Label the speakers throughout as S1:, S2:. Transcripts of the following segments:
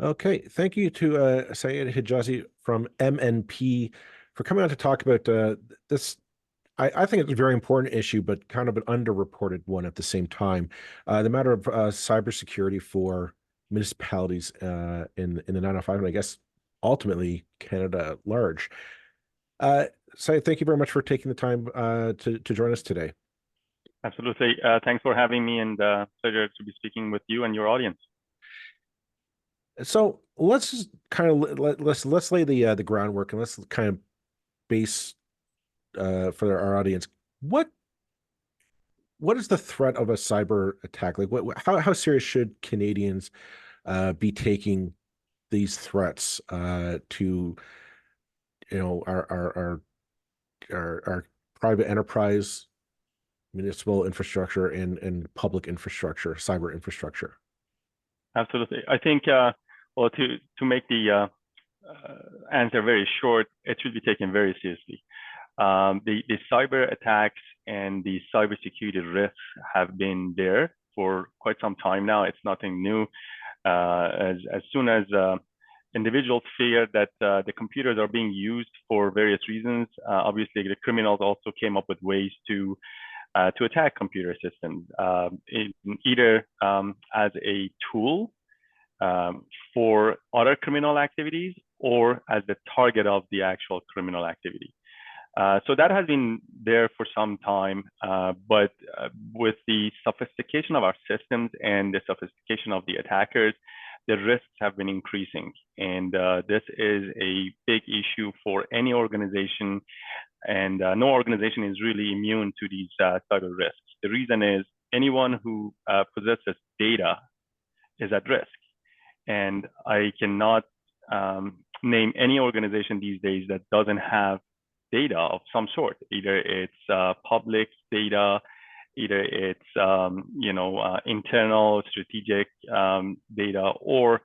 S1: Okay, thank you to Syed Hijazi from MNP for coming on to talk about this. I think it's a very important issue, but kind of an underreported one at the same time. The matter of cybersecurity for municipalities in the 905, and I guess ultimately Canada at large. Uh, Syed, thank you very much for taking the time to join us today.
S2: Absolutely. Thanks for having me, and pleasure to be speaking with you and your audience.
S1: So let's just kind of let's lay the groundwork and let's kind of base for our audience. What what is the threat of a cyber attack? Like, how serious should Canadians be taking these threats to our private enterprise, municipal infrastructure, and public infrastructure, cyber infrastructure?
S2: Absolutely. I think, well, to make the answer very short, it should be taken very seriously. The cyber attacks and the cybersecurity risks have been there for quite some time now. It's nothing new. As soon as individuals fear that the computers are being used for various reasons, obviously the criminals also came up with ways to attack computer systems, either as a tool for other criminal activities or as the target of the actual criminal activity. So that has been there for some time, but with the sophistication of our systems and the sophistication of the attackers, the risks have been increasing. And this is a big issue for any organization, and no organization is really immune to these cyber risks. The reason is anyone who possesses data is at risk. And I cannot name any organization these days that doesn't have data of some sort. Either it's public data, either it's internal strategic data, or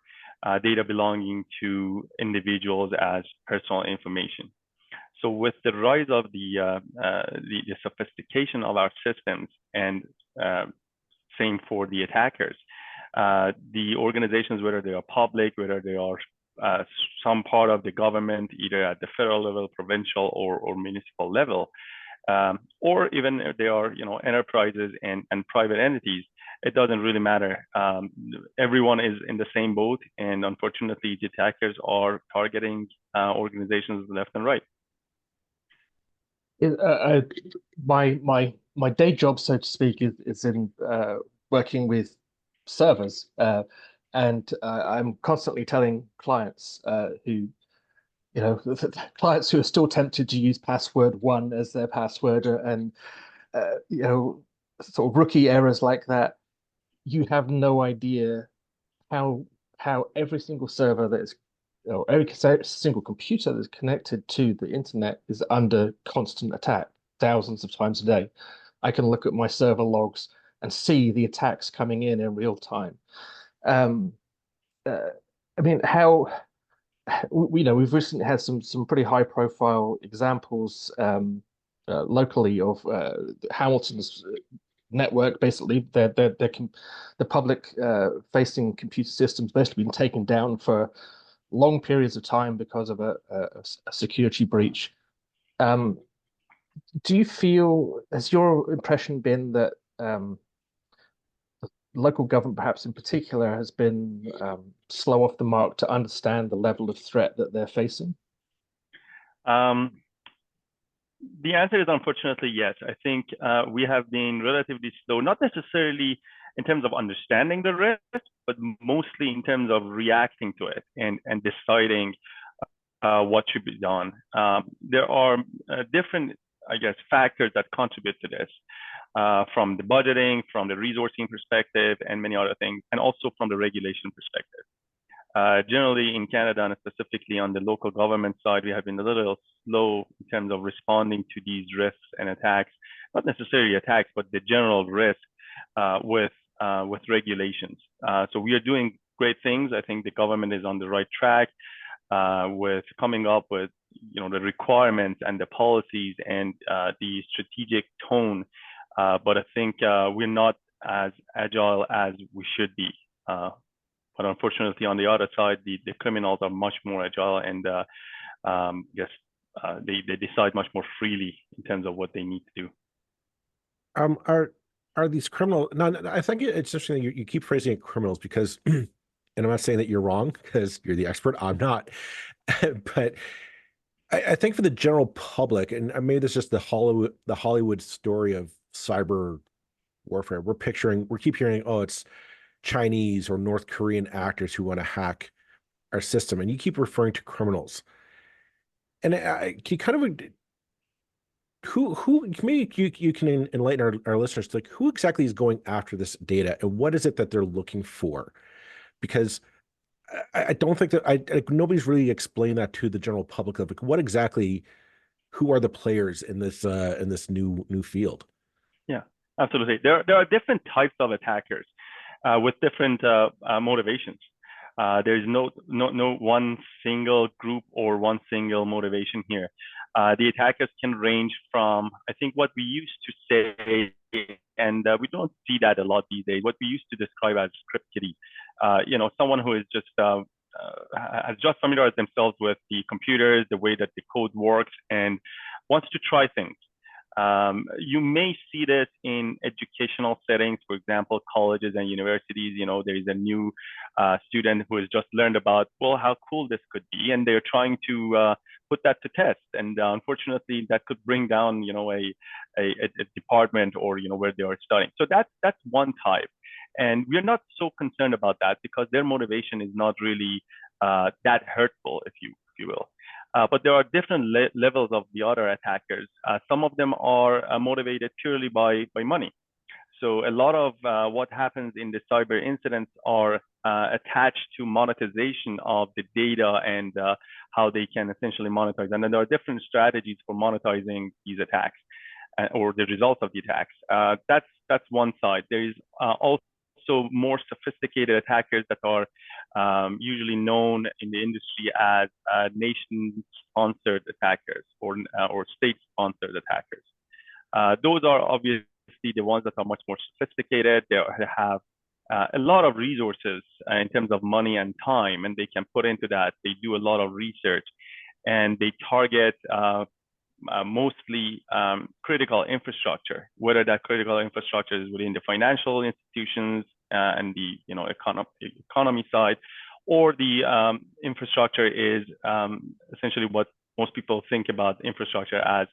S2: data belonging to individuals as personal information. So with the rise of the sophistication of our systems, and same for the attackers, the organizations, whether they are public, whether they are some part of the government, either at the federal level, provincial, or municipal level, or even if they are, enterprises and private entities, it doesn't really matter. Everyone is in the same boat, and unfortunately, the attackers are targeting organizations left and right.
S3: My day job, so to speak, is in working with servers, and I'm constantly telling clients clients who are still tempted to use password one as their password, and sort of rookie errors like that. You have no idea how every single server that is, or every single computer that's connected to the internet is under constant attack thousands of times a day. I can look at my server logs and see the attacks coming in real time. Um, I mean, we've recently had some pretty high profile examples locally of Hamilton's network. Basically, the public facing computer systems basically been taken down for long periods of time because of a security breach. Do you feel, has your impression been that local government, perhaps in particular, has been slow off the mark to understand the level of threat that they're facing?
S2: The answer is unfortunately yes. I think we have been relatively slow, not necessarily in terms of understanding the risk, but mostly in terms of reacting to it and deciding what should be done. There are different, I guess, factors that contribute to this, from the budgeting, from the resourcing perspective, and many other things, and also from the regulation perspective. Generally in Canada, and specifically on the local government side, we have been a little slow in terms of responding to these risks and attacks, not necessarily attacks, but the general risk with regulations. So we are doing great things. I think the government is on the right track with coming up with the requirements and the policies and the strategic tone. But I think we're not as agile as we should be. but unfortunately, on the other side, the criminals are much more agile and yes, they decide much more freely in terms of what they need to do.
S1: Are these criminal? No, I think it's interesting that you keep phrasing it criminals because, and I'm not saying that you're wrong because you're the expert. I'm not, but I think for the general public, and maybe this is just the Hollywood story of cyber warfare. We keep hearing, oh, it's Chinese or North Korean actors who want to hack our system, and you keep referring to criminals. And can you kind of who maybe you can enlighten our listeners, like who exactly is going after this data and what is it that they're looking for? Because I don't think that nobody's really explained that to the general public of like what exactly who are the players in this new field.
S2: Yeah, absolutely. There are different types of attackers with different motivations. There's no one single group or one single motivation here. The attackers can range from, I think what we used to say, and we don't see that a lot these days, what we used to describe as script kiddie. Someone who is just has just familiarized themselves with the computers, the way that the code works, and wants to try things. You may see this in educational settings, for example, colleges and universities. There is a new student who has just learned about, well, how cool this could be, and they're trying to put that to test. And unfortunately, that could bring down, a department or where they are studying. So that's one type, and we're not so concerned about that because their motivation is not really that hurtful, if you will. But there are different levels of the other attackers. Some of them are motivated purely by money. So a lot of what happens in the cyber incidents are attached to monetization of the data and how they can essentially monetize. And then there are different strategies for monetizing these attacks or the results of the attacks. That's one side. There is also more sophisticated attackers that are usually known in the industry as nation-sponsored attackers or state-sponsored attackers. Those are obviously the ones that are much more sophisticated. They have a lot of resources in terms of money and time, and they can put into that. They do a lot of research, and they target mostly critical infrastructure, whether that critical infrastructure is within the financial institutions and the economy side, or the infrastructure is essentially what most people think about infrastructure as,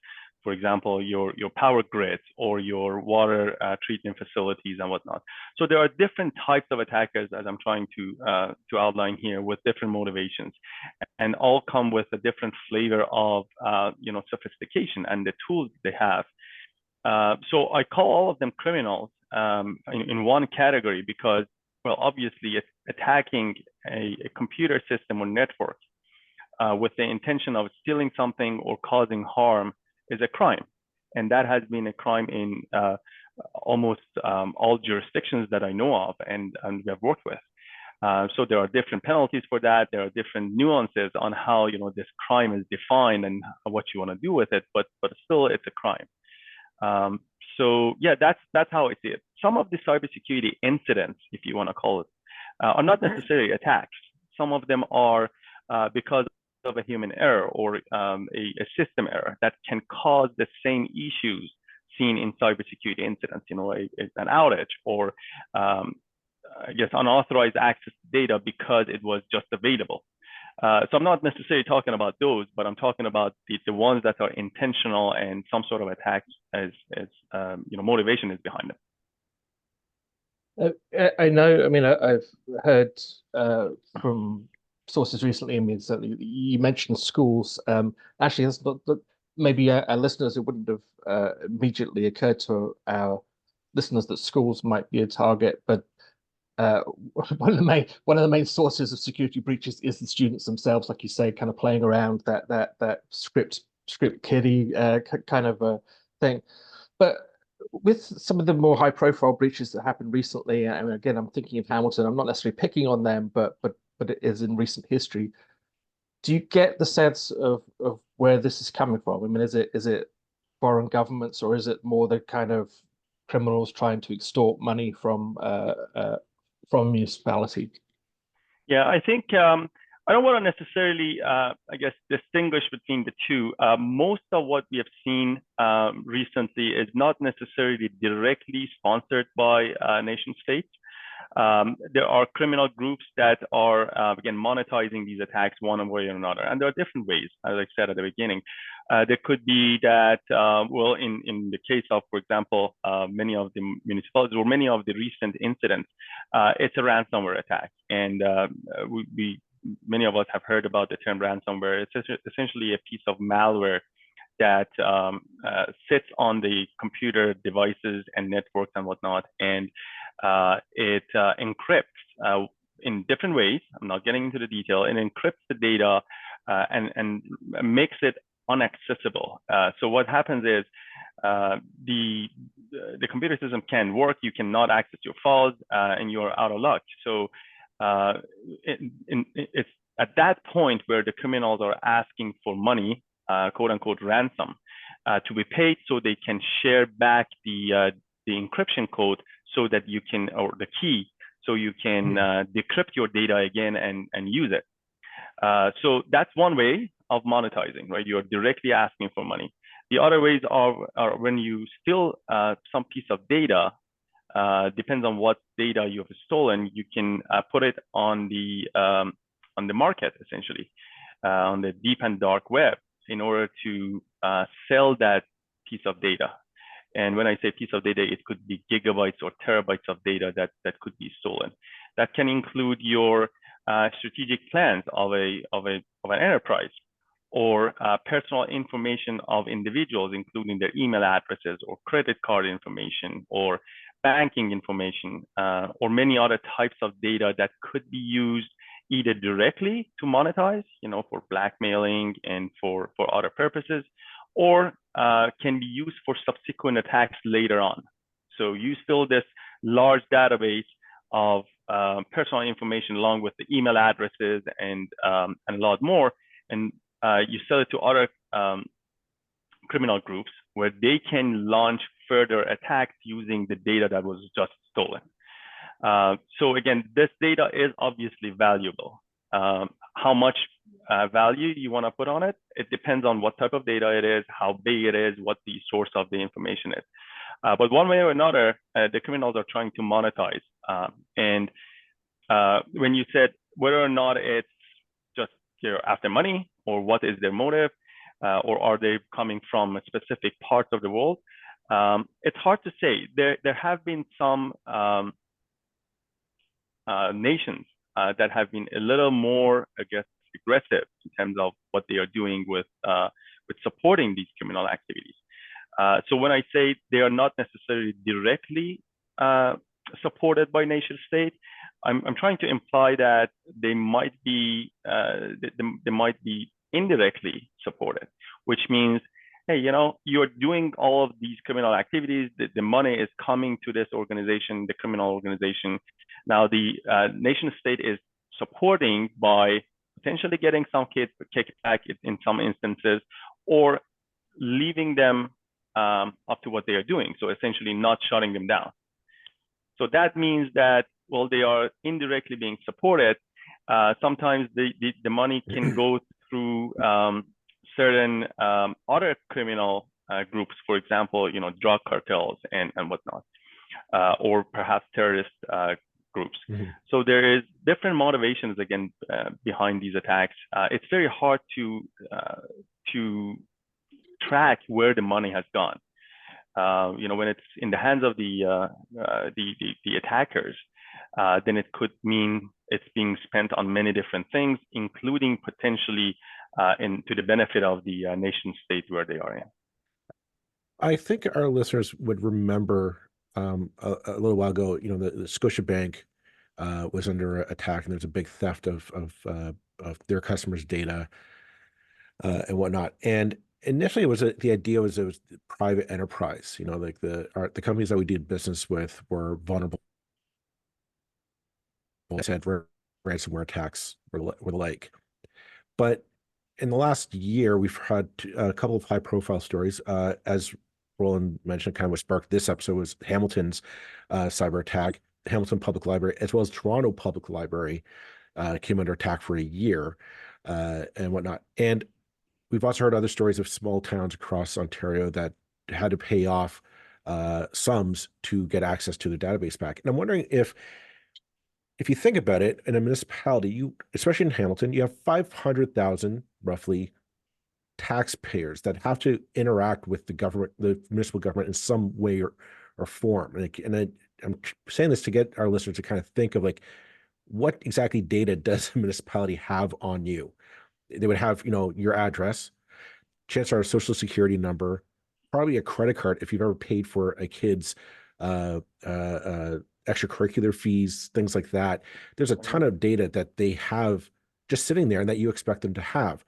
S2: for example, your power grids or your water treatment facilities and whatnot. So there are different types of attackers, as I'm trying to outline here, with different motivations, and all come with a different flavor of sophistication and the tools they have. So I call all of them criminals in one category because, well, obviously, it's attacking a computer system or network with the intention of stealing something or causing harm is a crime. And that has been a crime in almost all jurisdictions that I know of and we have worked with. So there are different penalties for that. There are different nuances on how this crime is defined and what you want to do with it, but still it's a crime. So yeah, that's how I see it. Some of the cybersecurity incidents, if you want to call it, are not necessarily attacks. Some of them are because of a human error or a system error that can cause the same issues seen in cybersecurity incidents, an outage or I guess unauthorized access to data because it was just available. So I'm not necessarily talking about those, but I'm talking about the ones that are intentional and some sort of attack as motivation is behind them.
S3: I know. I mean, I've heard from sources recently. I mean, certainly you mentioned schools. Actually, that's not maybe our listeners. It wouldn't have immediately occurred to our listeners that schools might be a target, but one of the main sources of security breaches is the students themselves, like you say, kind of playing around that script kiddie kind of a thing. But with some of the more high profile breaches that happened recently, and again, I'm thinking of Hamilton. I'm not necessarily picking on them, but it is in recent history. Do you get the sense of where this is coming from? I mean, is it foreign governments, or is it more the kind of criminals trying to extort money from municipality?
S2: Yeah, I think I don't want to necessarily, I guess, distinguish between the two. Most of what we have seen recently is not necessarily directly sponsored by nation states. There are criminal groups that are, again, monetizing these attacks one way or another. And there are different ways, as I said at the beginning. There could be that, well, in the case of, for example, many of the municipalities or many of the recent incidents, it's a ransomware attack. And many of us have heard about the term ransomware. It's essentially a piece of malware that sits on the computer devices and networks and whatnot. And it encrypts in different ways. I'm not getting into the detail. It encrypts the data and makes it unaccessible. So what happens is the computer system can work. You cannot access your files, and you're out of luck. So it's at that point where the criminals are asking for money, quote unquote ransom, to be paid so they can share back the encryption code so that you can, or the key, so you can decrypt your data again and use it. So that's one way of monetizing, right? You're directly asking for money. The other ways are when you steal some piece of data, depends on what data you have stolen, you can put it on the market, essentially, on the deep and dark web, in order to sell that piece of data. And when I say piece of data, it could be gigabytes or terabytes of data that could be stolen. That can include your strategic plans of an enterprise, or personal information of individuals, including their email addresses or credit card information or banking information, or many other types of data that could be used either directly to monetize, for blackmailing and for other purposes, or can be used for subsequent attacks later on. So you steal this large database of personal information along with the email addresses and a lot more, and you sell it to other criminal groups where they can launch further attacks using the data that was just stolen. So again, this data is obviously valuable. How much value you want to put on it, it depends on what type of data it is, how big it is, what the source of the information is. But one way or another, the criminals are trying to monetize. And when you said whether or not it's just after money, or what is their motive, or are they coming from a specific part of the world, it's hard to say. There have been some nations that have been a little more, I guess, aggressive in terms of what they are doing with supporting these criminal activities. So when I say they are not necessarily directly supported by nation state, I'm trying to imply that they might be indirectly supported, which means, hey, you're doing all of these criminal activities. The money is coming to this organization, the criminal organization. Now the nation state is supporting by potentially getting some kickback in some instances, or leaving them up to what they are doing. So essentially not shutting them down. So that means that, well, they are indirectly being supported. Sometimes the money can go through certain other criminal groups, for example, drug cartels and whatnot, or perhaps terrorist groups. So there is different motivations, again, behind these attacks. It's very hard to track where the money has gone. When it's in the hands of the attackers, then it could mean it's being spent on many different things, including potentially to the benefit of the nation state where they are in.
S1: I think our listeners would remember a little while ago, the Scotiabank was under attack, and there's a big theft of their customers' data and whatnot. And initially, the idea was it was private enterprise. Like the companies that we did business with were vulnerable. I said ransomware attacks were the like. But in the last year, we've had a couple of high-profile stories. As Roland mentioned, kind of what sparked this episode was Hamilton's cyber attack, Hamilton Public Library, as well as Toronto Public Library. came under attack for a year and whatnot. And we've also heard other stories of small towns across Ontario that had to pay off sums to get access to the database back. And I'm wondering if you think about it, in a municipality, especially in Hamilton, you have 500,000 roughly taxpayers that have to interact with the government, the municipal government, in some way or form. I'm saying this to get our listeners to kind of think of like, what exactly data does a municipality have on you? They would have, your address, chances are a social security number, probably a credit card if you've ever paid for a kid's extracurricular fees, things like that. There's a ton of data that they have just sitting there and that you expect them to have.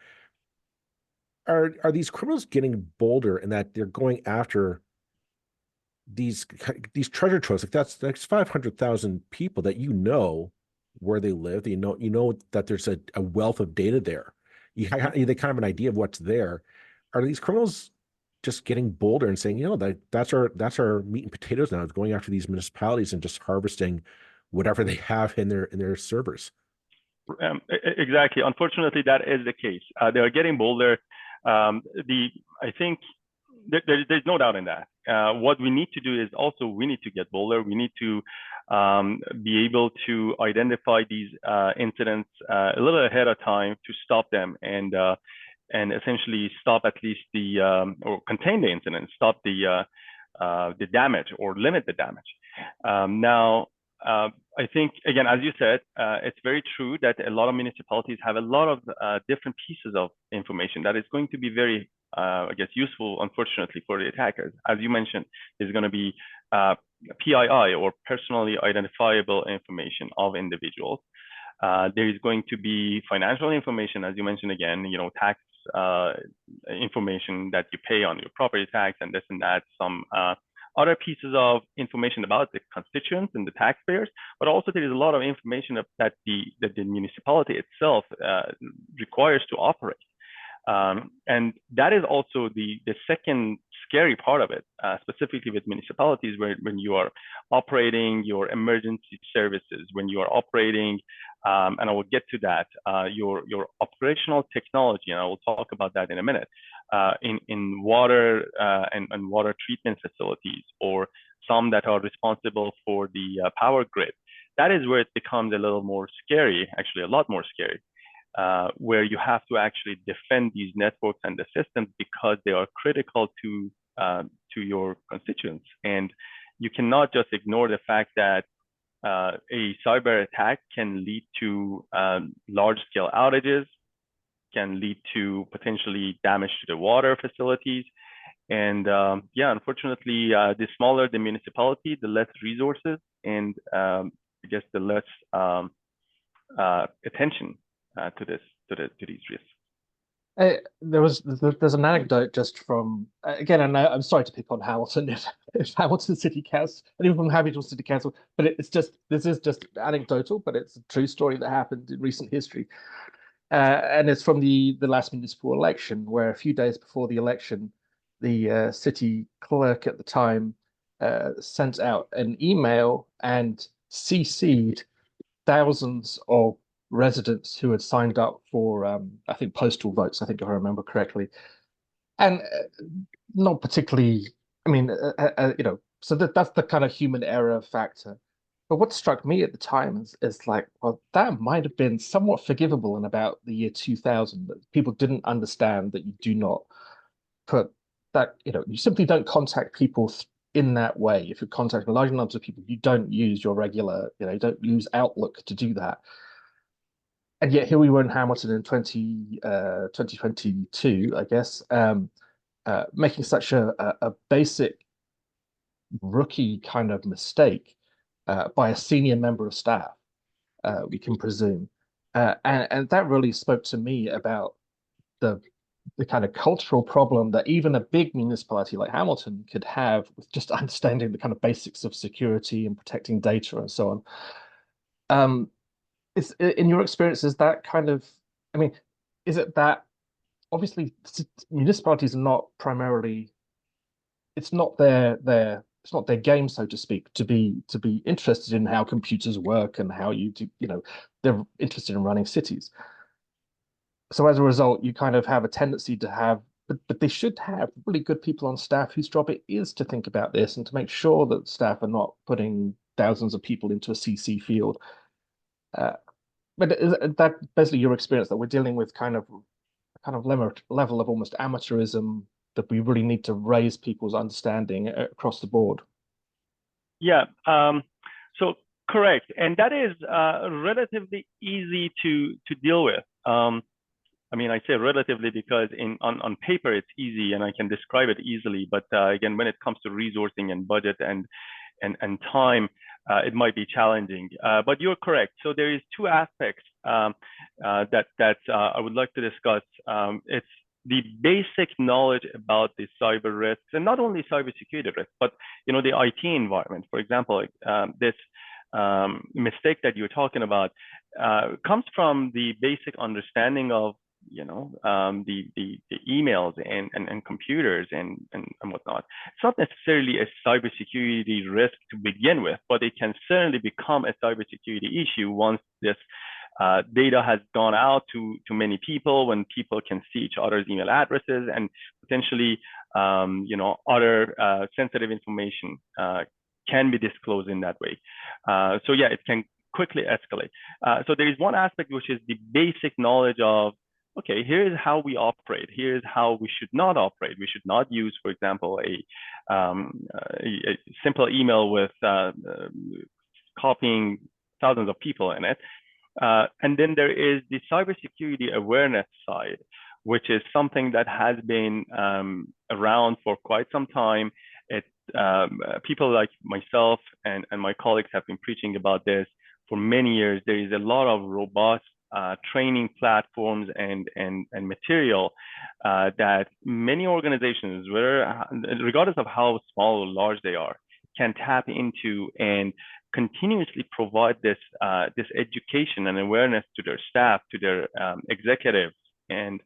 S1: Are these criminals getting bolder in that they're going after these treasure troves? Like that's 500,000 people that where they live. You know that there's a wealth of data there. They kind of have an idea of what's there. Are these criminals just getting bolder and saying, that's our meat and potatoes now, is going after these municipalities and just harvesting whatever they have in their servers?
S2: Exactly. Unfortunately, that is the case. They are getting bolder. I think there's no doubt in that. What we need to do is also we need to get bolder. We need to be able to identify these incidents a little ahead of time to stop them and essentially stop at least or contain the incident, stop the damage or limit the damage. Now, I think, again, as you said, it's very true that a lot of municipalities have a lot of different pieces of information that is going to be very, useful, unfortunately, for the attackers. As you mentioned, there's going to be PII, or personally identifiable information of individuals. There is going to be financial information, as you mentioned again, tax information that you pay on your property tax and this and that, some other pieces of information about the constituents and the taxpayers, but also there is a lot of information that the municipality itself requires to operate. And that is also the second scary part of it, specifically with municipalities, when you are operating your emergency services, when you are operating, and I will get to that, your operational technology, and I will talk about that in a minute, in water and water treatment facilities, or some that are responsible for the power grid. That is where it becomes a little more scary, actually a lot more scary. Where you have to actually defend these networks and the systems because they are critical to your constituents. And you cannot just ignore the fact that a cyber attack can lead to large-scale outages, can lead to potentially damage to the water facilities. And unfortunately, the smaller the municipality, the less resources and the less attention to these risks.
S3: There's an anecdote just from, again, and I'm sorry to pick on Hamilton if Hamilton City Council, and even from Hamilton City Council, but this is just anecdotal, but it's a true story that happened in recent history. And it's from the last municipal election, where a few days before the election, the city clerk at the time sent out an email and CC'd thousands of residents who had signed up for, I think, postal votes, I think, if I remember correctly. And not particularly, so that's the kind of human error factor. But what struck me at the time is like, well, that might have been somewhat forgivable in about the year 2000, that people didn't understand that you do not put that, you simply don't contact people in that way. If you're contacting large numbers of people, you don't use your regular, you don't use Outlook to do that. And yet here we were in Hamilton in 2022, I guess, making such a basic rookie kind of mistake by a senior member of staff, we can presume. And that really spoke to me about the kind of cultural problem that even a big municipality like Hamilton could have with just understanding the kind of basics of security and protecting data and so on. In your experience, is that kind of, is it that obviously municipalities are not primarily, it's not their it's not their game, so to speak, to be interested in how computers work and how you do, they're interested in running cities. So as a result, you kind of have a tendency to have, but they should have really good people on staff whose job it is to think about this and to make sure that staff are not putting thousands of people into a CC field. But is that basically your experience, that we're dealing with kind of level of almost amateurism, that we really need to raise people's understanding across the board?
S2: Yeah, so correct, and that is relatively easy to deal with. I mean, I say relatively because on paper it's easy and I can describe it easily, but again, when it comes to resourcing and budget and time, it might be challenging. But you're correct. So there is two aspects that I would like to discuss. It's the basic knowledge about the cyber risks, and not only cybersecurity risks, but the IT environment. For example, this mistake that you're talking about comes from the basic understanding of the emails and computers and whatnot. It's not necessarily a cybersecurity risk to begin with, but it can certainly become a cybersecurity issue once this data has gone out to many people, when people can see each other's email addresses and potentially other sensitive information can be disclosed in that way. So yeah, it can quickly escalate. So there is one aspect which is the basic knowledge of, okay, here's how we operate. Here's how we should not operate. We should not use, for example, a simple email with copying thousands of people in it. And then there is the cybersecurity awareness side, which is something that has been around for quite some time. People like myself and my colleagues have been preaching about this for many years. There is a lot of robust training platforms and material that many organizations, regardless of how small or large they are, can tap into and continuously provide this education and awareness to their staff, to their executives, and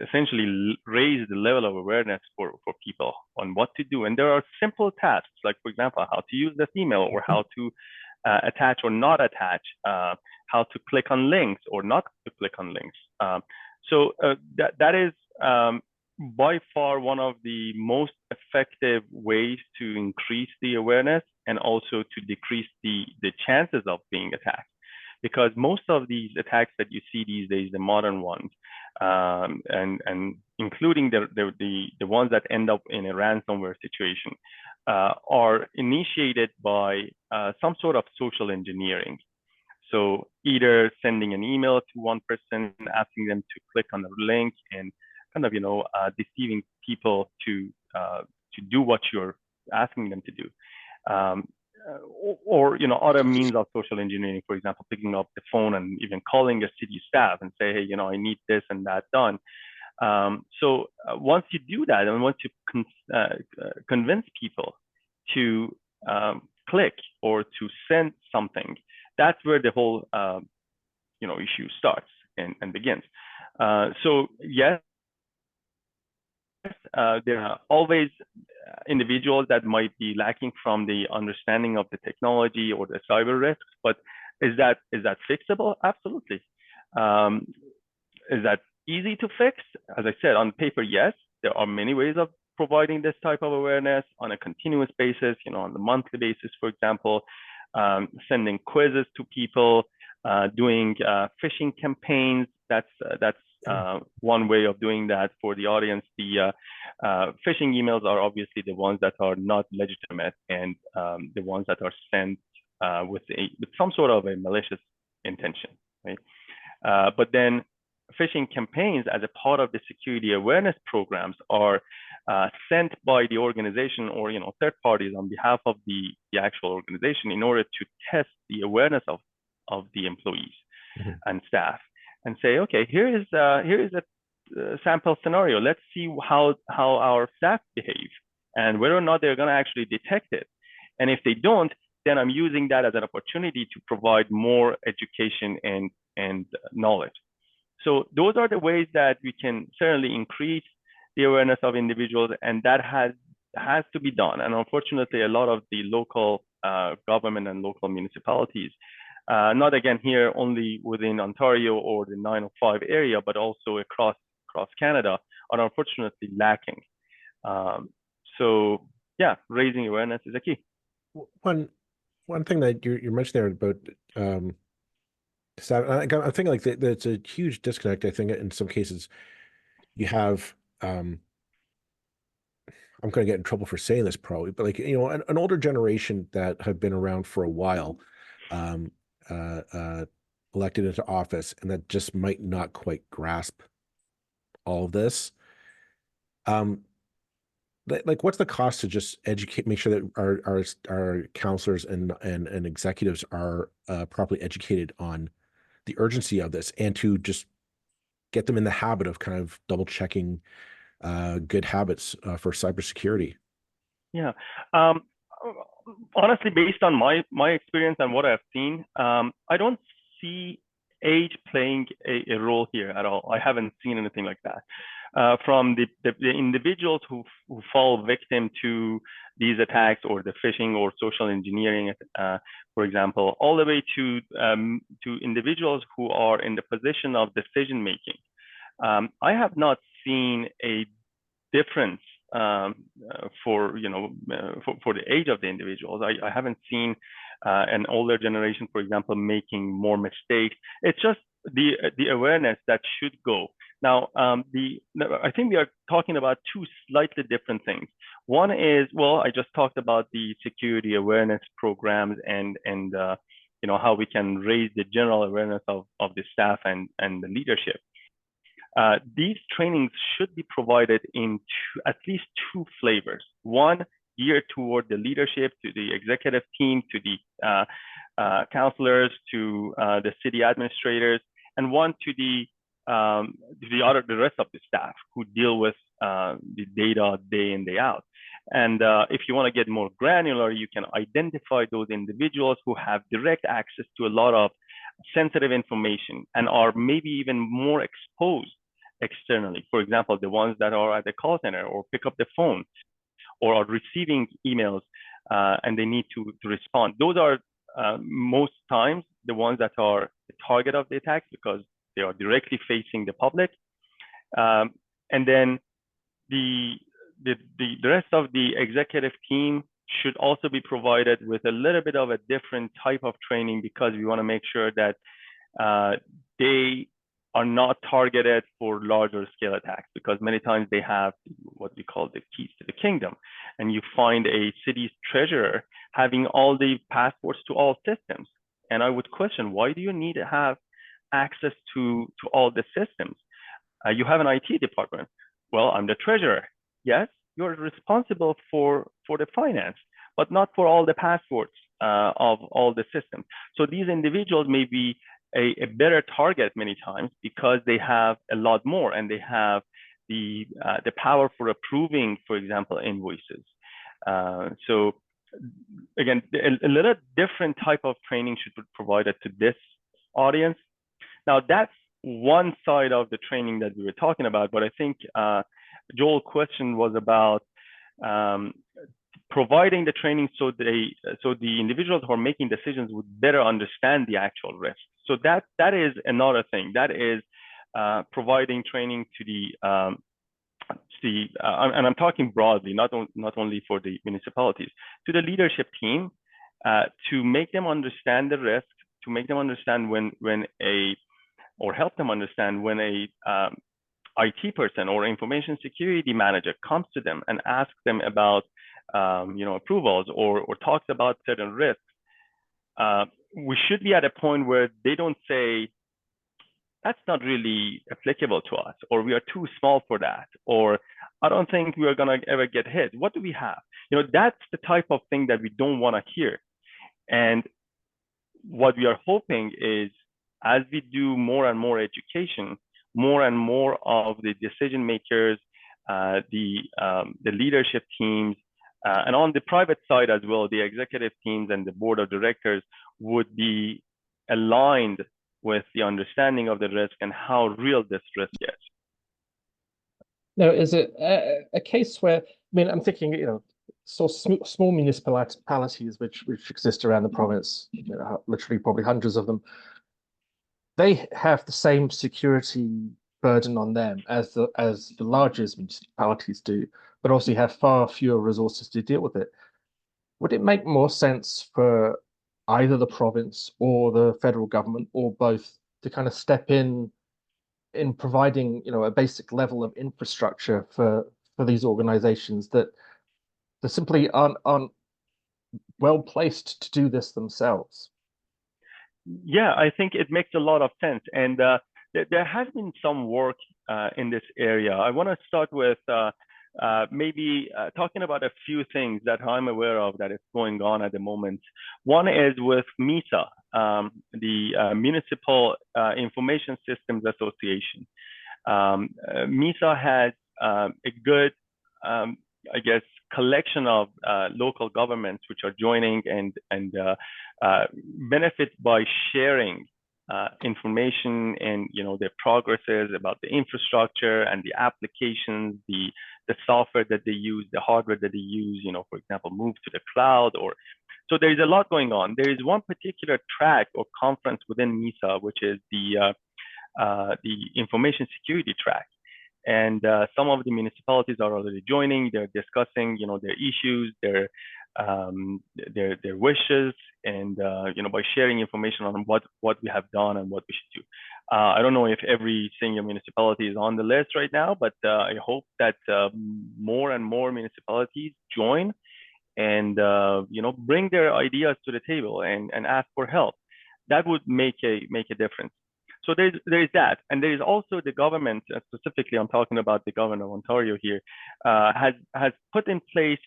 S2: essentially raise the level of awareness for people on what to do. And there are simple tasks, like, for example, how to use this email, or how to attach or not attach, how to click on links or not to click on links. So that is by far one of the most effective ways to increase the awareness and also to decrease the chances of being attacked. Because most of these attacks that you see these days, the modern ones, and including the ones that end up in a ransomware situation, are initiated by some sort of social engineering. So either sending an email to one person, asking them to click on the link, and kind of deceiving people to do what you're asking them to do. Or other means of social engineering, for example, picking up the phone and even calling your city staff and say, hey, I need this and that done. So once you do that, and once you convince people to click or to send something, that's where the whole issue starts and begins. So yes, there are always individuals that might be lacking from the understanding of the technology or the cyber risks, but is that fixable? Absolutely. Is that easy to fix? As I said, on paper, yes. There are many ways of providing this type of awareness on a continuous basis, on the monthly basis, for example, sending quizzes to people, doing phishing campaigns. That's one way of doing that for the audience. The phishing emails are obviously the ones that are not legitimate, and the ones that are sent with some sort of a malicious intention, right? But then phishing campaigns, as a part of the security awareness programs, are sent by the organization or third parties on behalf of the actual organization in order to test the awareness of the employees and staff, and say, okay, here is a sample scenario. Let's see how our staff behave and whether or not they're going to actually detect it. And if they don't, then I'm using that as an opportunity to provide more education and knowledge. So those are the ways that we can certainly increase the awareness of individuals, and that has has to be done. And unfortunately, a lot of the local government and local municipalities, not again here only within Ontario or the 905 area, but also across Canada, are unfortunately lacking. So yeah, raising awareness is a key.
S1: One thing that you're mentioning there about I think like that's a huge disconnect. I think in some cases you have I'm going to get in trouble for saying this probably, but like, you know, an older generation that have been around for a while, elected into office, and that just might not quite grasp all of this. Like what's the cost to just make sure that our counselors and executives are properly educated on the urgency of this, and to just get them in the habit of kind of double checking good habits for cybersecurity?
S2: Yeah. Honestly, based on my experience and what I've seen, I don't see age playing a role here at all. I haven't seen anything like that. From the individuals who fall victim to these attacks, or the phishing or social engineering, for example, all the way to individuals who are in the position of decision making. I have not seen a difference for the age of the individuals. I haven't seen an older generation, for example, making more mistakes. It's just the awareness that should go. Now, I think we are talking about two slightly different things. One is, well, I just talked about the security awareness programs and how we can raise the general awareness of the staff and the leadership. These trainings should be provided in at least two flavors. One geared toward the leadership, to the executive team, to the counselors, to the city administrators, and one to the rest of the staff who deal with the data day in, day out. And if you want to get more granular, you can identify those individuals who have direct access to a lot of sensitive information and are maybe even more exposed externally. For example, the ones that are at the call center or pick up the phone or are receiving emails and they need to respond. Those are most times the ones that are the target of the attacks, because they are directly facing the public. And then the rest of the executive team should also be provided with a little bit of a different type of training, because we want to make sure that they are not targeted for larger scale attacks, because many times they have what we call the keys to the kingdom. And you find a city's treasurer having all the passwords to all systems. And I would question, why do you need to have access to all the systems? You have an IT department. Well, I'm the treasurer. Yes, you're responsible for the finance, but not for all the passwords of all the systems. So these individuals may be a better target many times, because they have a lot more, and they have the power for approving, for example, invoices. So again, a little different type of training should be provided to this audience. Now, that's one side of the training that we were talking about, but I think Joel's question was about providing the training so the individuals who are making decisions would better understand the actual risk. So that is another thing. That is providing training to and I'm talking broadly, not only for the municipalities, to the leadership team, to make them understand the risk, to make them understand or help them understand when a IT person or information security manager comes to them and asks them about approvals or talks about certain risks. We should be at a point where they don't say, that's not really applicable to us, or we are too small for that, or I don't think we are going to ever get hit. What do we have? That's the type of thing that we don't want to hear. And what we are hoping is, as we do more and more education, more and more of the decision makers, the leadership teams, and on the private side as well, the executive teams and the board of directors would be aligned with the understanding of the risk and how real this risk is.
S3: Now, is it a case where mean, I'm thinking, so small municipalities which exist around the province, literally probably hundreds of them, they have the same security burden on them as the largest municipalities do, but also have far fewer resources to deal with it. Would it make more sense for either the province or the federal government or both to kind of step in providing, a basic level of infrastructure for these organizations that simply aren't well placed to do this themselves?
S2: Yeah, I think it makes a lot of sense. And there has been some work in this area. I want to start with maybe talking about a few things that I'm aware of that is going on at the moment. One is with MISA, the Municipal Information Systems Association. MISA has a good, I guess, collection of local governments which are joining and benefit by sharing information and their progresses about the infrastructure and the applications, the software that they use, the hardware that they use. For example, move to the cloud or. So there is a lot going on. There is one particular track or conference within MISA, which is the information security track. And some of the municipalities are already joining. They're discussing, their issues, their wishes, and by sharing information on what we have done and what we should do. I don't know if every single municipality is on the list right now, but I hope that more and more municipalities join and bring their ideas to the table and ask for help. That would make a difference. So there's that, and there is also the government. Specifically, I'm talking about the government of Ontario here, has put in place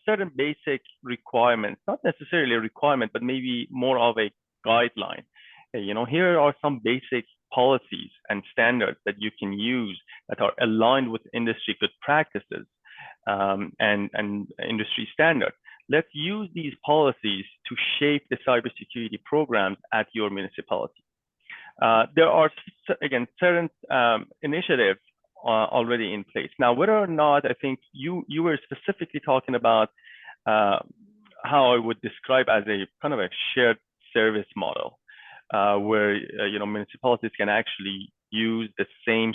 S2: certain basic requirements, not necessarily a requirement, but maybe more of a guideline. Here are some basic policies and standards that you can use that are aligned with industry good practices and industry standards. Let's use these policies to shape the cybersecurity programs at your municipality. There are, again, certain initiatives already in place. Now, whether or not, I think you were specifically talking about how I would describe as a kind of a shared service model, where municipalities can actually use the same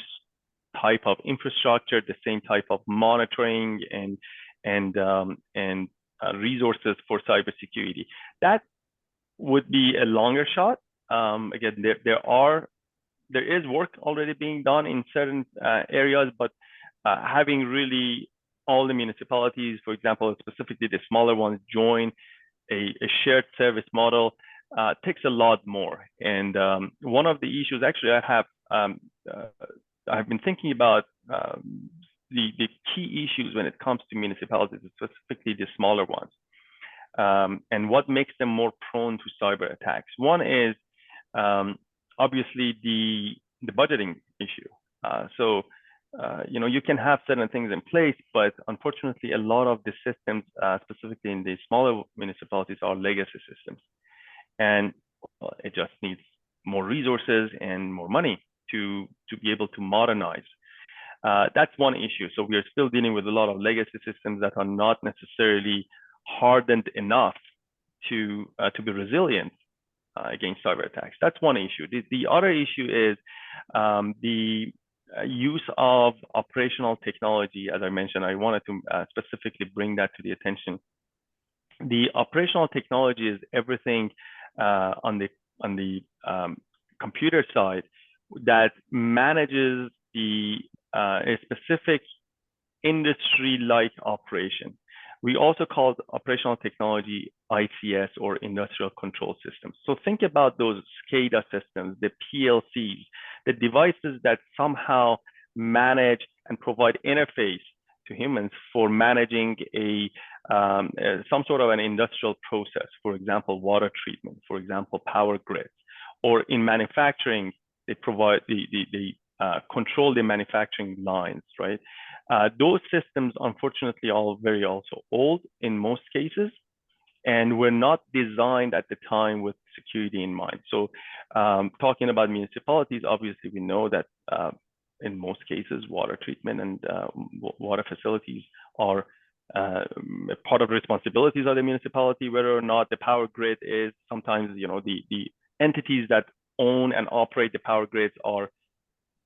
S2: type of infrastructure, the same type of monitoring and resources for cybersecurity. That would be a longer shot. Again, there is work already being done in certain areas, but having really all the municipalities, for example, specifically the smaller ones, join a shared service model takes a lot more. And one of the issues, actually, I've been thinking about the key issues when it comes to municipalities, specifically the smaller ones, and what makes them more prone to cyber attacks. One is obviously the budgeting issue. So you can have certain things in place, but unfortunately, a lot of the systems, specifically in the smaller municipalities, are legacy systems, and it just needs more resources and more money to be able to modernize. That's one issue. So we are still dealing with a lot of legacy systems that are not necessarily hardened enough to be resilient against cyber attacks. That's one issue. The other issue is the use of operational technology. As I mentioned, I wanted to specifically bring that to the attention. The operational technology is everything on the computer side that manages a specific industry-like operation. We also call operational technology ICS, or industrial control systems. So think about those SCADA systems, the PLCs, the devices that somehow manage and provide interface to humans for managing some sort of an industrial process, for example, water treatment, for example, power grids, or in manufacturing, they provide they control the manufacturing lines, right? Those systems, unfortunately, are very also old in most cases, and were not designed at the time with security in mind. So talking about municipalities, obviously, we know that in most cases, water treatment and water facilities are part of responsibilities of the municipality, whether or not the power grid is sometimes, the entities that own and operate the power grids are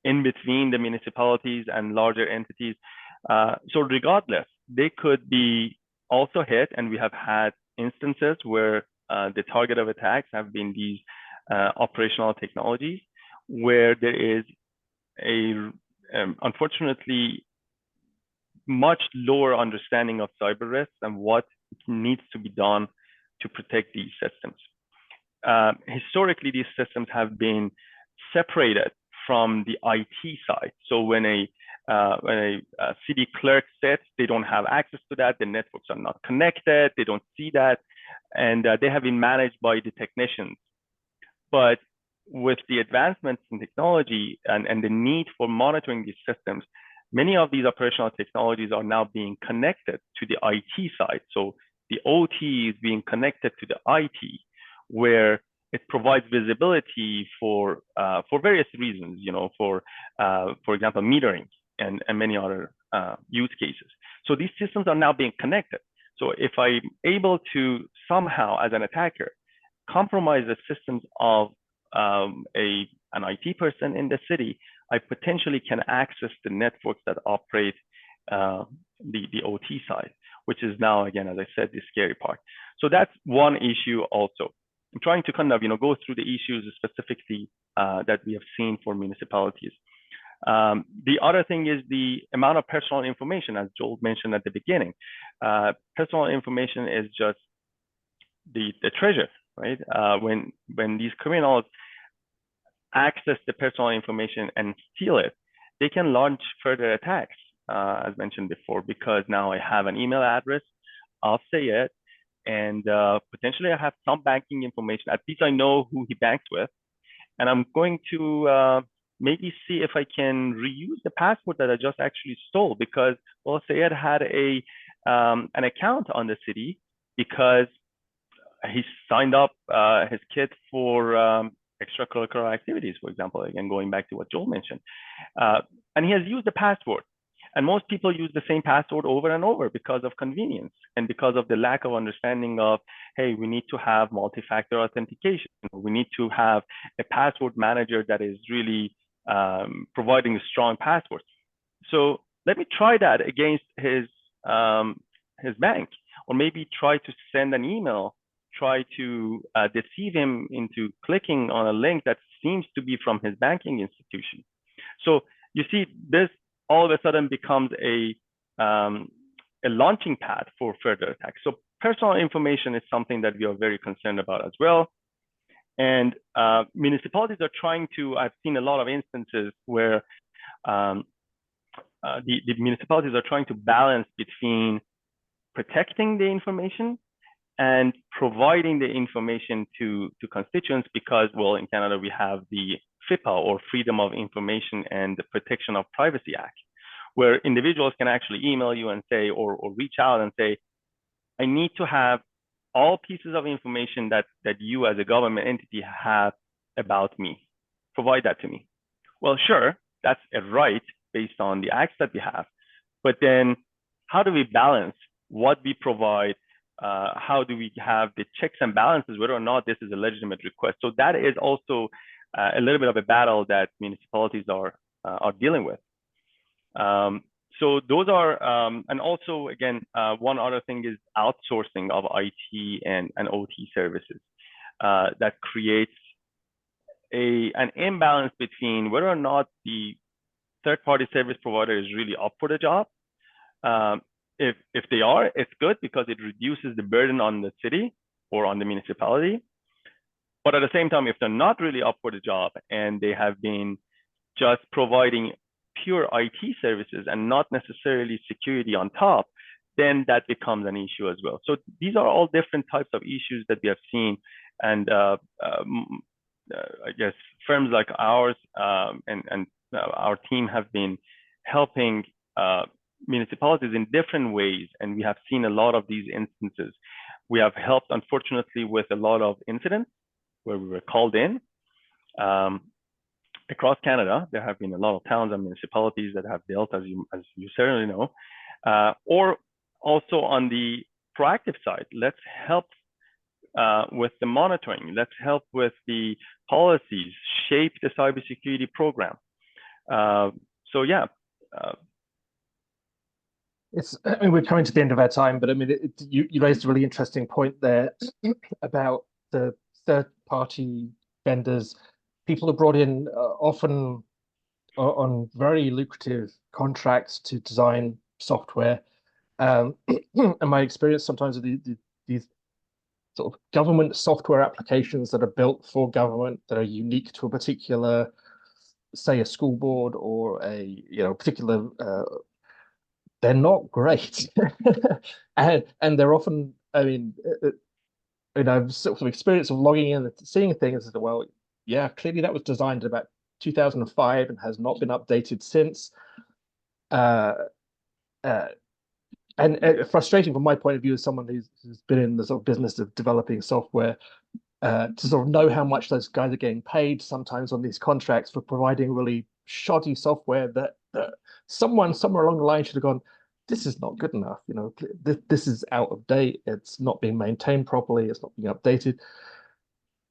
S2: in between the municipalities and larger entities. So regardless, they could be also hit, and we have had instances where the target of attacks have been these operational technologies, where there is unfortunately much lower understanding of cyber risks and what needs to be done to protect these systems. Historically, these systems have been separated from the IT side. So when a city clerk sits, they don't have access to that. The networks are not connected. They don't see that. And they have been managed by the technicians. But with the advancements in technology and the need for monitoring these systems, many of these operational technologies are now being connected to the IT side. So the OT is being connected to the IT, where it provides visibility for various reasons, for example, metering and many other use cases. So these systems are now being connected. So if I'm able to somehow, as an attacker, compromise the systems of an IT person in the city, I potentially can access the networks that operate the OT side, which is now, again, as I said, the scary part. So that's one issue also. I'm trying to kind of, go through the issues specifically that we have seen for municipalities. The other thing is the amount of personal information, as Joel mentioned at the beginning. Personal information is just the treasure, right? When these criminals access the personal information and steal it, they can launch further attacks, as mentioned before, because now I have an email address, I'll say it, and potentially I have some banking information. At least I know who he banks with, and I'm going to maybe see if I can reuse the password that I just actually stole, because, well, Sayed had an account on the city because he signed up his kid for extracurricular activities, for example, again, going back to what Joel mentioned. And he has used the password. And most people use the same password over and over because of convenience and because of the lack of understanding of, hey, we need to have multi-factor authentication. We need to have a password manager that is really providing a strong password. So let me try that against his bank, or maybe try to send an email, try to deceive him into clicking on a link that seems to be from his banking institution. So you see, this all of a sudden becomes a launching pad for further attacks. So personal information is something that we are very concerned about as well. And municipalities are trying to, I've seen a lot of instances where the municipalities are trying to balance between protecting the information and providing the information to constituents, because, well, in Canada, we have the FIPA, or Freedom of Information and the Protection of Privacy Act, where individuals can actually email you and say, or reach out and say, I need to have all pieces of information that you as a government entity have about me. Provide that to me. Well, sure, that's a right based on the acts that we have. But then how do we balance what we provide? How do we have the checks and balances, whether or not this is a legitimate request? So that is also a little bit of a battle that municipalities are dealing with. So those are, and also, again, one other thing is outsourcing of IT and OT services that creates an imbalance between whether or not the third-party service provider is really up for the job. If they are, it's good because it reduces the burden on the city or on the municipality. But at the same time, if they're not really up for the job and they have been just providing pure IT services and not necessarily security on top, then that becomes an issue as well. So these are all different types of issues that we have seen. And I guess firms like ours and our team have been helping municipalities in different ways. And we have seen a lot of these instances. We have helped, unfortunately, with a lot of incidents where we were called in. Across Canada, there have been a lot of towns and municipalities that have dealt, as you certainly know, or also on the proactive side, let's help with the monitoring. Let's help with the policies, shape the cybersecurity program. So yeah.
S3: I mean, we're coming to the end of our time, but I mean, you raised a really interesting point there about the third-party vendors. People are brought in often on very lucrative contracts to design software. And my experience sometimes of these sort of government software applications that are built for government that are unique to a particular, say, a school board or a particular they're not great. and they're often, I mean, I've sort of experience of logging in and seeing things that, well, yeah, clearly that was designed in about 2005 and has not been updated since. And frustrating from my point of view as someone who's been in the sort of business of developing software, to sort of know how much those guys are getting paid sometimes on these contracts for providing really shoddy software that someone somewhere along the line should have gone, this is not good enough. This is out of date. It's not being maintained properly. It's not being updated.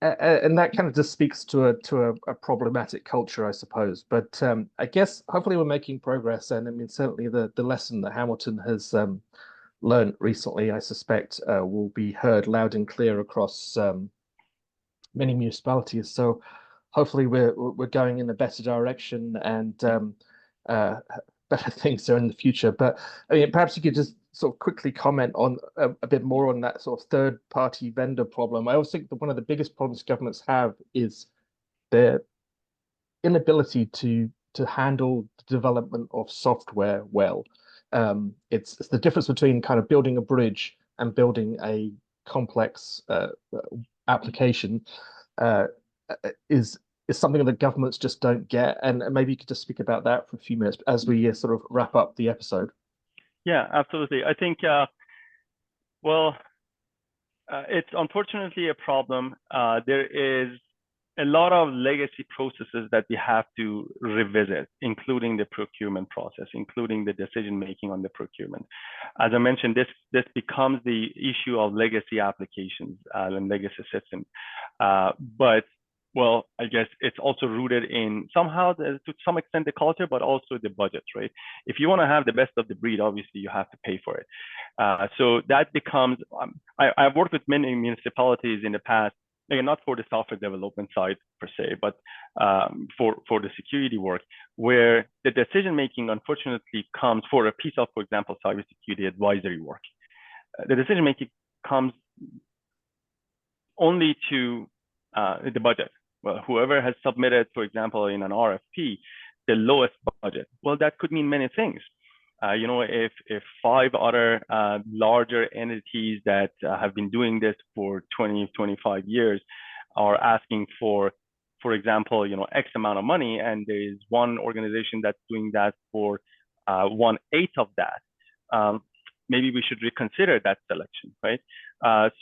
S3: And that kind of just speaks to a problematic culture, I suppose. But I guess hopefully we're making progress. And I mean, certainly the lesson that Hamilton has learned recently, I suspect, will be heard loud and clear across many municipalities. So hopefully we're going in a better direction and better things are in the future. But I mean, perhaps you could just sort of quickly comment on a bit more on that sort of third-party vendor problem. I always think that one of the biggest problems governments have is their inability to handle the development of software well. It's the difference between kind of building a bridge and building a complex application is something that governments just don't get. And maybe you could just speak about that for a few minutes as we sort of wrap up the episode.
S2: Yeah, absolutely. I think, it's unfortunately a problem. There is a lot of legacy processes that we have to revisit, including the procurement process, including the decision-making on the procurement. As I mentioned, this becomes the issue of legacy applications and legacy systems. But well, I guess it's also rooted in somehow, to some extent, the culture, but also the budgets, right? If you want to have the best of the breed, obviously you have to pay for it. So that becomes, I've worked with many municipalities in the past, again, not for the software development side per se, but for the security work, where the decision-making unfortunately comes for a piece of, for example, cybersecurity advisory work. The decision-making comes only to the budget. Well, whoever has submitted, for example, in an RFP, the lowest budget. Well, that could mean many things. If 5 other larger entities that have been doing this for 20, 25 years are asking for example, X amount of money, and there is one organization that's doing that for 1/8 of that, maybe we should reconsider that selection, right?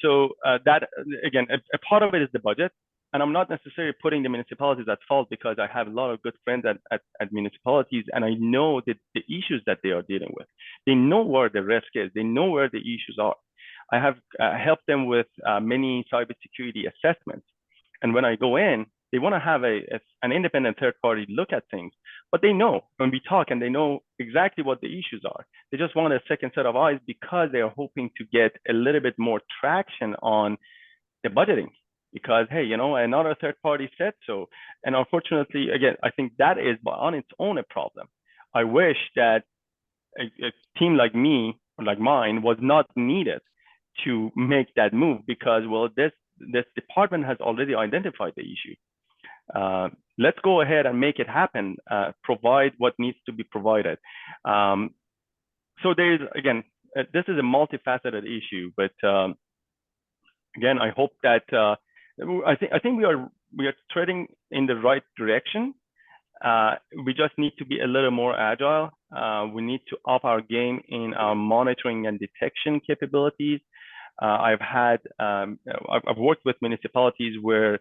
S2: So that, again, a part of it is the budget. And I'm not necessarily putting the municipalities at fault, because I have a lot of good friends at municipalities, and I know that the issues that they are dealing with. They know where the risk is. They know where the issues are. I have helped them with many cybersecurity assessments. And when I go in, they want to have an independent third party look at things. But they know when we talk, and they know exactly what the issues are. They just want a second set of eyes, because they are hoping to get a little bit more traction on the budgeting. Because, hey, another third party said so. And unfortunately, again, I think that is on its own a problem. I wish that a team like me, or like mine, was not needed to make that move, because, well, this department has already identified the issue. Let's go ahead and make it happen, provide what needs to be provided. So there's, again, this is a multifaceted issue, but again, I hope that I think we are treading in the right direction. We just need to be a little more agile. We need to up our game in our monitoring and detection capabilities. I've worked with municipalities where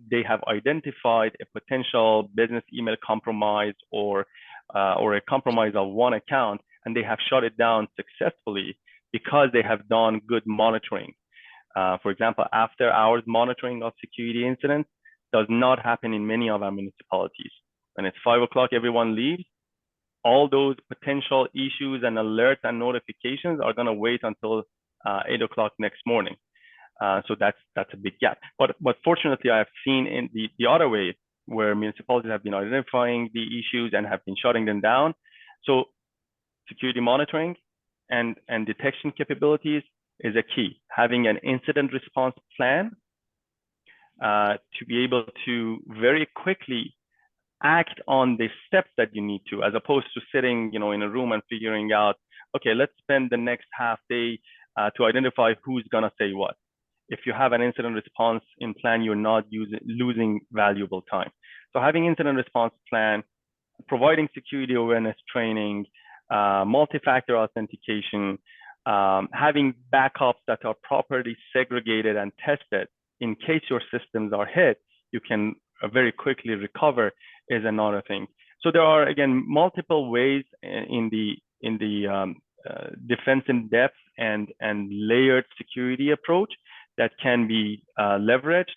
S2: they have identified a potential business email compromise or a compromise of one account, and they have shut it down successfully because they have done good monitoring. For example, after hours monitoring of security incidents does not happen in many of our municipalities. When it's 5 o'clock, everyone leaves. All those potential issues and alerts and notifications are going to wait until 8 o'clock next morning. So that's a big gap. But fortunately, I have seen in the other way, where municipalities have been identifying the issues and have been shutting them down. So security monitoring and detection capabilities is a key. Having an incident response plan to be able to very quickly act on the steps that you need to, as opposed to sitting, in a room and figuring out, okay, let's spend the next half day to identify who's gonna say what. If you have an incident response in plan, you're not losing valuable time. So having incident response plan, providing security awareness training, multi-factor authentication, having backups that are properly segregated and tested in case your systems are hit, you can very quickly recover is another thing. So there are, again, multiple ways in the defense in depth and layered security approach that can be leveraged.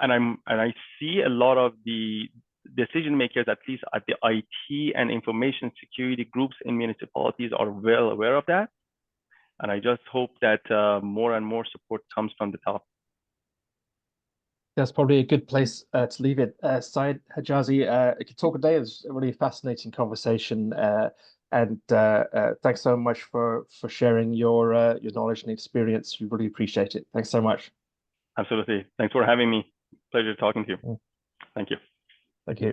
S2: And I see a lot of the decision makers, at least at the IT and information security groups in municipalities, are well aware of that. And I just hope that more and more support comes from the top.
S3: That's probably a good place to leave it. Syed Hijazi, I could talk a day. It was a really fascinating conversation. And thanks so much for sharing your knowledge and experience. We really appreciate it. Thanks so much.
S2: Absolutely. Thanks for having me. Pleasure talking to you. Thank you.
S3: Thank you.